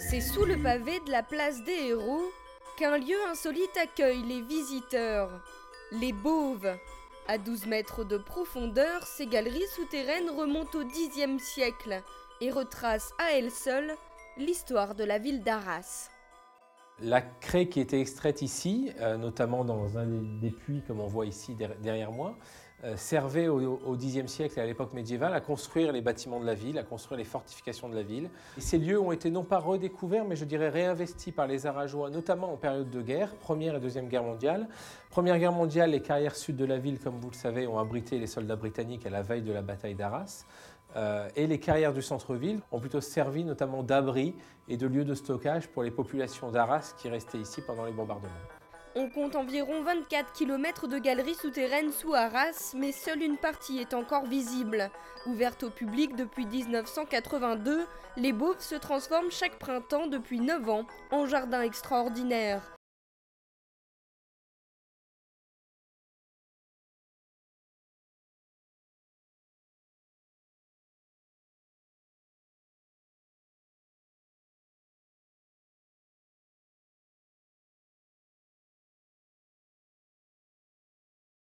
C'est sous le pavé de la place des Héros qu'un lieu insolite accueille les visiteurs, les Bauves. À 12 mètres de profondeur, ces galeries souterraines remontent au Xe siècle et retracent à elles seules l'histoire de la ville d'Arras. La craie qui était extraite ici, notamment dans un des puits comme on voit ici derrière moi, servait au Xe siècle et à l'époque médiévale à construire les bâtiments de la ville, à construire les fortifications de la ville. Et ces lieux ont été non pas redécouverts, mais je dirais réinvestis par les Aragois, notamment en période de guerre, Première et Deuxième Guerre mondiale. Première Guerre mondiale, les carrières sud de la ville, comme vous le savez, ont abrité les soldats britanniques à la veille de la bataille d'Arras. Et les carrières du centre-ville ont plutôt servi notamment d'abri et de lieu de stockage pour les populations d'Arras qui restaient ici pendant les bombardements. On compte environ 24 km de galeries souterraines sous Arras, mais seule une partie est encore visible. Ouverte au public depuis 1982, les Bauves se transforment chaque printemps depuis 9 ans en jardin extraordinaire.